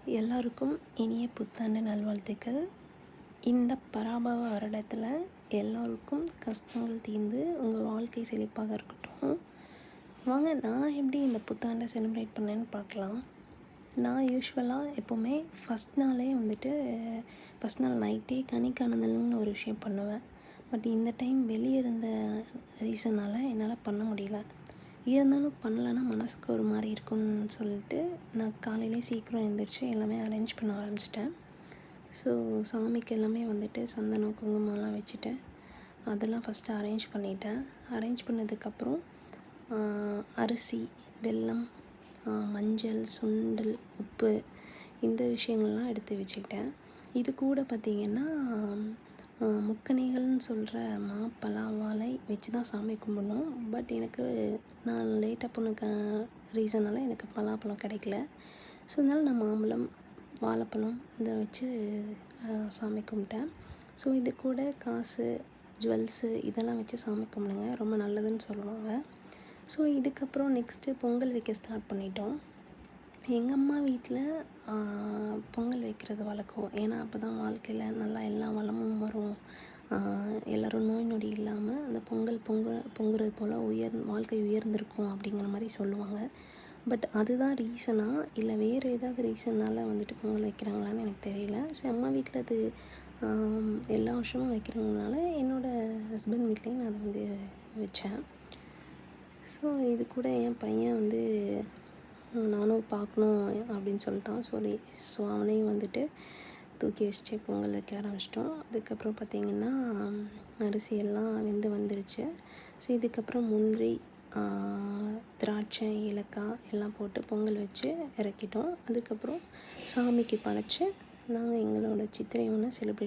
எல்லாருக்கும் இனிய புத்தாண்டு நல்வாழ்த்துக்கள். இந்த பராபவ வருடத்தில் எல்லோருக்கும் கஷ்டங்கள் தீர்ந்து உங்கள் வாழ்க்கை செழிப்பாக இருக்கட்டும். வாங்க நான் எப்படி இந்த புத்தாண்டை செலிப்ரேட் பண்ணேன்னு பார்க்கலாம். நான் யூஸ்வலாக எப்போவுமே ஃபஸ்ட் நாள் நைட்டே கனி காணுதல்னு ஒரு விஷயம் பண்ணுவேன். பட் இந்த டைம் வெளியே இருந்த ரீசனால் என்னால் பண்ண முடியல. இருந்தாலும் பண்ணலைன்னா மனசுக்கு ஒரு மாதிரி இருக்கும்னு சொல்லிட்டு நான் காலையிலே சீக்கிரம் எழுந்திரிச்சு எல்லாமே அரேஞ்ச் பண்ண ஆரம்பிச்சிட்டேன். ஸோ சாமிக்கு எல்லாமே சந்தனம் குங்குமம்லாம் வச்சுட்டேன். அதெல்லாம் ஃபஸ்ட்டு அரேஞ்ச் பண்ணிட்டேன். அரேஞ்ச் பண்ணதுக்கப்புறம் அரிசி, வெல்லம், மஞ்சள், சுண்டல், உப்பு இந்த விஷயங்கள்லாம் எடுத்து வச்சுக்கிட்டேன். இது கூட பார்த்திங்கன்னா முக்கணிகள்னு சொல்கிற மா, பலா, வாழை வச்சு தான் சாமி கும்பிடணும். பட் எனக்கு நான் லேட்டாக போன ரீசனால் எனக்கு பலாப்பழம் கிடைக்கல. ஸோ அதனால் நான் மாம்பழம், வாழைப்பழம் இதை வச்சு சாமி கும்பிட்டேன். ஸோ இது கூட காசு, ஜுவல்ஸு இதெல்லாம் வச்சு சாமி கும்பிடுங்க, ரொம்ப நல்லதுன்னு சொல்லுவாங்க. ஸோ இதுக்கப்புறம் நெக்ஸ்ட்டு பொங்கல் வைக்க ஸ்டார்ட் பண்ணிட்டோம். எங்கள் அம்மா வீட்டில் பொங்கல் வைக்கிறது வழக்கம். ஏன்னா அப்போ தான் வாழ்க்கையில் நல்லா எல்லா வளமும் வரும், எல்லோரும் நோய் நொடி இல்லாமல் அந்த பொங்குறது போல் வாழ்க்கை உயர்ந்திருக்கும் அப்படிங்கிற மாதிரி சொல்லுவாங்க. பட் அதுதான் ரீசனா இல்லை வேறு ஏதாவது ரீசனால் பொங்கல் வைக்கிறாங்களான்னு எனக்கு தெரியல. ஸோ அம்மா வீட்டில் அது எல்லா வருஷமும் வைக்கிறவங்கனால என்னோடய ஹஸ்பண்ட் வீட்லேயும் நான் அதை வச்சேன். ஸோ இது கூட என் பையன் நானும் பார்க்கணும் அப்படின்னு சொல்லிட்டான். ஸோ அவனையும் தூக்கி வச்சுட்டு பொங்கல் வைக்க ஆரம்பிச்சிட்டோம். அதுக்கப்புறம் பார்த்திங்கன்னா அரிசி எல்லாம் வெந்து வந்துருச்சு. ஸோ இதுக்கப்புறம் முந்திரி, திராட்சை, ஏலக்காய் எல்லாம் போட்டு பொங்கல் வச்சு இறக்கிட்டோம். அதுக்கப்புறம் சாமிக்கு படைச்சி நாங்கள் எங்களோட சித்திரை ஒன்று செலிப்ரேட்